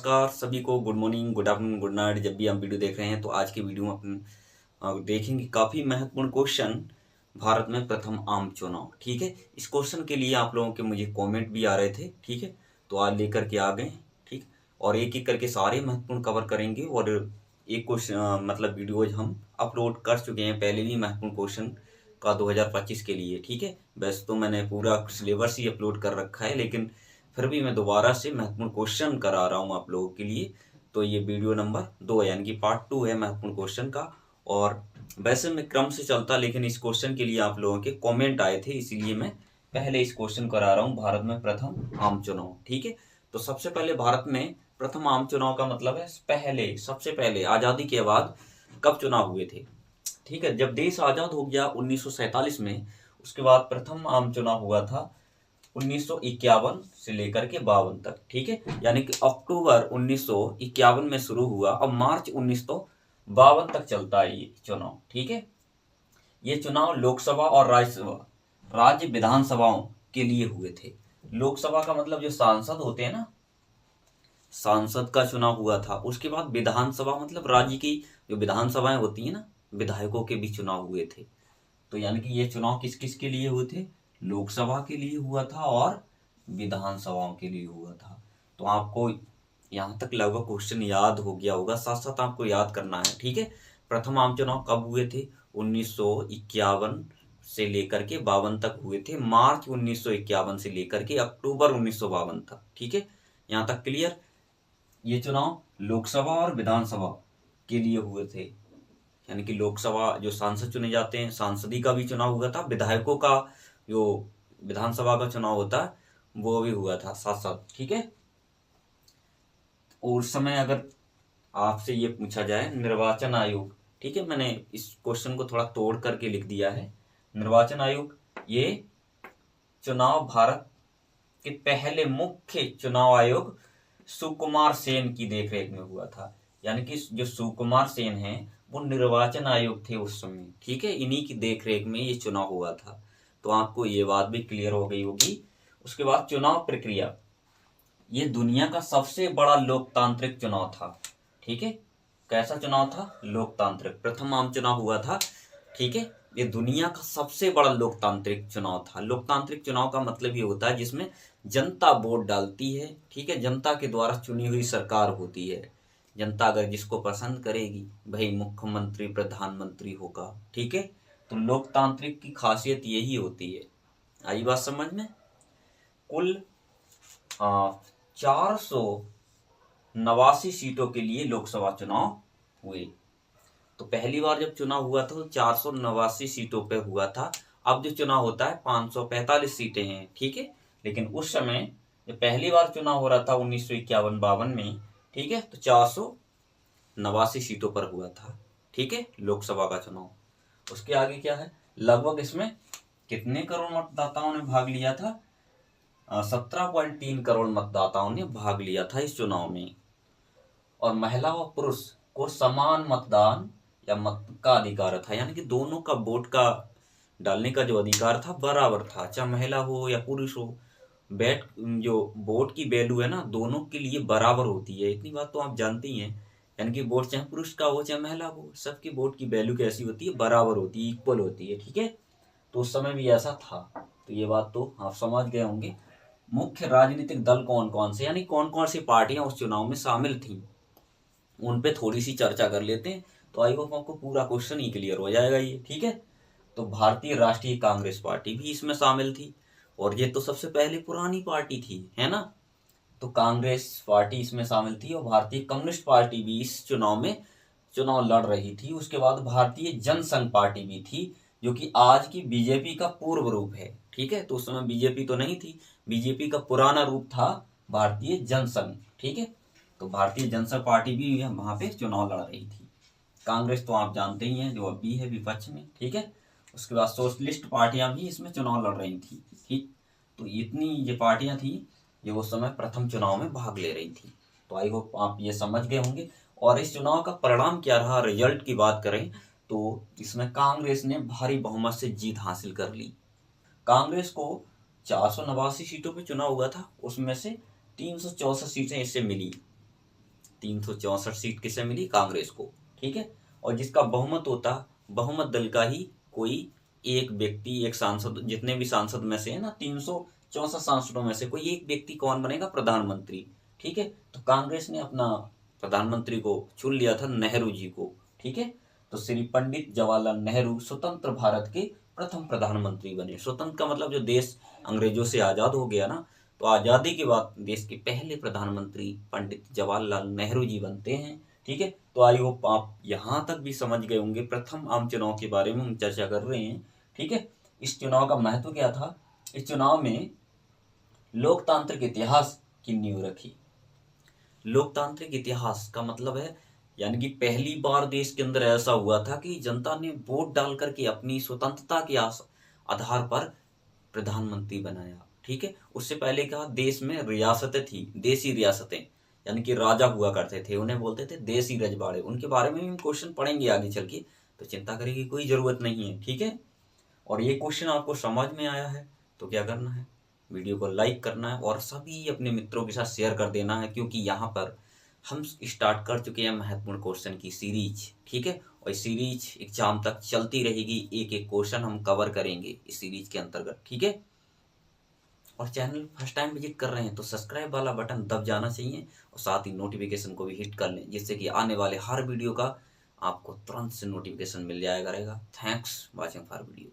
नमस्कार सभी को। Good morning, good afternoon, good night. जब भी हम वीडियो देख रहे हैं तो आज की वीडियो में अपन देखेंगे काफ़ी महत्वपूर्ण क्वेश्चन। भारत में प्रथम आम चुनाव। ठीक है, इस क्वेश्चन के लिए आप लोगों के मुझे कमेंट भी आ रहे थे। ठीक है, तो आज लेकर के आ गए। ठीक, और एक एक करके सारे महत्वपूर्ण कवर करेंगे। और एक क्वेश्चन मतलब वीडियोज हम अपलोड कर चुके हैं पहले भी महत्वपूर्ण क्वेश्चन का 2025 के लिए। ठीक है, वैसे तो मैंने पूरा सिलेबस ही अपलोड कर रखा है, लेकिन फिर भी मैं दोबारा से महत्वपूर्ण क्वेश्चन करा रहा हूँ आप लोगों के लिए। तो ये वीडियो नंबर 2 है, यानी कि पार्ट 2 है महत्वपूर्ण क्वेश्चन का। और वैसे मैं क्रम से चलता, लेकिन इस क्वेश्चन के लिए आप लोगों के कमेंट आए थे, इसीलिए मैं पहले इस क्वेश्चन करा रहा हूँ। भारत में प्रथम आम चुनाव। ठीक है, तो सबसे पहले भारत में प्रथम आम चुनाव का मतलब है पहले, सबसे पहले आज़ादी के बाद कब चुनाव हुए थे। ठीक है, जब देश आज़ाद हो गया 1947 में, उसके बाद प्रथम आम चुनाव हुआ था 1951 से लेकर के 52 तक। ठीक है, यानी कि अक्टूबर 1951 में शुरू हुआ और मार्च 1952 तक चलता है ये चुनाव। ठीक है, ये चुनाव लोकसभा और राज्यसभा, राज्य विधानसभाओं के लिए हुए थे। लोकसभा का मतलब जो सांसद होते हैं ना, सांसद का चुनाव हुआ था। उसके बाद विधानसभा मतलब राज्य की जो विधानसभाएं होती है ना, विधायकों के भी चुनाव हुए थे। तो यानी कि ये चुनाव किस किस के लिए हुए थे, लोकसभा के लिए हुआ था और विधानसभाओं के लिए हुआ था। तो आपको यहाँ तक लगभग क्वेश्चन याद हो गया होगा, साथ साथ आपको याद करना है। ठीक है, प्रथम आम चुनाव कब हुए थे, 1951 से लेकर के 52 तक हुए थे। मार्च 1951 से लेकर के अक्टूबर 1952 तक। ठीक है, यहाँ तक क्लियर। ये चुनाव लोकसभा और विधानसभा के लिए हुए थे, यानी कि लोकसभा जो सांसद चुने जाते हैं, सांसदी का भी चुनाव हुआ था, विधायकों का जो विधानसभा का चुनाव होता है वो भी हुआ था साथ साथ। ठीक है, और उस समय अगर आपसे ये पूछा जाए निर्वाचन आयोग, ठीक है, मैंने इस क्वेश्चन को थोड़ा तोड़ करके लिख दिया है। निर्वाचन आयोग ये चुनाव भारत के पहले मुख्य चुनाव आयोग सुकुमार सेन की देखरेख में हुआ था। यानी कि जो सुकुमार सेन हैं वो निर्वाचन आयोग थे उस समय। ठीक है, इन्हीं की देखरेख में ये चुनाव हुआ था। तो आपको ये बात भी क्लियर हो गई होगी। उसके बाद चुनाव प्रक्रिया, ये दुनिया का सबसे बड़ा लोकतांत्रिक चुनाव था। ठीक है, कैसा चुनाव था, लोकतांत्रिक, प्रथम आम चुनाव हुआ था। ठीक है, ये दुनिया का सबसे बड़ा लोकतांत्रिक चुनाव था। लोकतांत्रिक चुनाव का मतलब ये होता है जिसमें जनता वोट डालती है। ठीक है, जनता के द्वारा चुनी हुई सरकार होती है। जनता अगर जिसको पसंद करेगी, भाई मुख्यमंत्री प्रधानमंत्री होगा। ठीक है, तो लोकतांत्रिक की खासियत यही होती है। आई बात समझ में। कुल 489 सीटों के लिए लोकसभा चुनाव हुए। तो पहली बार जब चुनाव हुआ था तो 489 सीटों पे हुआ था। अब जो चुनाव होता है 545 सीटें हैं। ठीक है, लेकिन उस समय जब पहली बार चुनाव हो रहा था 1951-52 में, ठीक है, तो 489 सीटों पर हुआ था। ठीक है, लोकसभा का चुनाव। उसके आगे क्या है, लगभग इसमें कितने करोड़ मतदाताओं ने भाग लिया था, 17.3 करोड़ मतदाताओं ने भाग लिया था इस चुनाव में। और महिला व पुरुष को समान मतदान या मत का अधिकार था, यानी कि दोनों का वोट का डालने का जो अधिकार था बराबर था, चाहे महिला हो या पुरुष हो। बैट जो वोट की वैल्यू है ना, दोनों के लिए बराबर होती है, इतनी बात तो आप जानते ही हैं। यानी कि वोट चाहे पुरुष का हो चाहे महिला हो, सबकी वोट की वैल्यू कैसी होती है, बराबर होती है, इक्वल होती है। ठीक है, तो उस समय भी ऐसा था। तो ये बात तो आप समझ गए होंगे। मुख्य राजनीतिक दल कौन कौन से, यानी कौन कौन सी पार्टियां उस चुनाव में शामिल थी, उन पे थोड़ी सी चर्चा कर लेते हैं। तो आई होप आपको पूरा क्वेश्चन ही क्लियर हो जाएगा ये। ठीक है, तो भारतीय राष्ट्रीय कांग्रेस पार्टी भी इसमें शामिल थी, और ये तो सबसे पहले पुरानी पार्टी थी, है ना। तो कांग्रेस पार्टी इसमें शामिल थी, और भारतीय कम्युनिस्ट पार्टी भी इस चुनाव में चुनाव लड़ रही थी। उसके बाद भारतीय जनसंघ पार्टी भी थी, जो कि आज की बीजेपी का पूर्व रूप है। ठीक है, तो उस समय बीजेपी तो नहीं थी, बीजेपी का पुराना रूप था भारतीय जनसंघ। ठीक है, तो भारतीय जनसंघ पार्टी भी वहां पे चुनाव लड़ रही थी। कांग्रेस तो आप जानते ही हैं जो अब भी है विपक्ष में। ठीक है, उसके बाद सोशलिस्ट पार्टियां भी इसमें चुनाव लड़ रही थी। ठीक, तो इतनी ये पार्टियां थी जो उस समय प्रथम चुनाव में भाग ले रही थी। तो आई होप आप ये समझ गए होंगे। और इस चुनाव का परिणाम क्या रहा, रिजल्ट की बात करें तो इसमें कांग्रेस ने भारी बहुमत से जीत हासिल कर ली। कांग्रेस को 489 सीटों पे चुनाव हुआ था, उसमें से 364 सीटें इससे मिली। 364 सीट किसे मिली? कांग्रेस को। ठीक है, और जिसका बहुमत होता, बहुमत दल का ही कोई एक व्यक्ति, एक सांसद, जितने भी सांसद में से है ना 364 सांसदों में से कोई एक व्यक्ति कौन बनेगा? प्रधानमंत्री। ठीक है, तो कांग्रेस ने अपना प्रधानमंत्री को चुन लिया था, नेहरू जी को। ठीक है, तो श्री पंडित जवाहरलाल नेहरू स्वतंत्र भारत के प्रथम प्रधानमंत्री बने। स्वतंत्र का मतलब जो देश अंग्रेजों से आजाद हो गया ना, तो आजादी के बाद देश के पहले प्रधानमंत्री पंडित जवाहरलाल नेहरू जी बनते हैं। ठीक है, तो आई होप आप यहाँ तक भी समझ गए होंगे। प्रथम आम चुनाव के बारे में हम चर्चा कर रहे हैं। ठीक है, इस चुनाव का महत्व क्या था? इस चुनाव में लोकतांत्रिक इतिहास की नींव रखी। लोकतांत्रिक इतिहास का मतलब है, यानी कि पहली बार देश के अंदर ऐसा हुआ था कि जनता ने वोट डाल करके अपनी स्वतंत्रता के आधार पर प्रधानमंत्री बनाया। ठीक है, उससे पहले का देश में रियासतें थी, देसी रियासतें, यानी कि राजा हुआ करते थे, उन्हें बोलते थे देसी रजवाड़े। उनके बारे में भी हम क्वेश्चन पढ़ेंगे आगे चल के, तो चिंता करने की कोई जरूरत नहीं है। ठीक है, और ये क्वेश्चन आपको समझ में आया है तो क्या करना है? वीडियो को लाइक करना है और सभी अपने मित्रों के साथ शेयर कर देना है, क्योंकि यहाँ पर हम स्टार्ट कर चुके हैं महत्वपूर्ण क्वेश्चन की सीरीज। ठीक है, और इस सीरीज एग्जाम तक चलती रहेगी, एक एक क्वेश्चन हम कवर करेंगे इस सीरीज के अंतर्गत। ठीक है, और चैनल फर्स्ट टाइम विजिट कर रहे हैं तो सब्सक्राइब वाला बटन दब जाना चाहिए, और साथ ही नोटिफिकेशन को भी हिट कर लें, जिससे कि आने वाले हर वीडियो का आपको तुरंत से नोटिफिकेशन मिल जाएगा रहेगा। Thanks watching for video.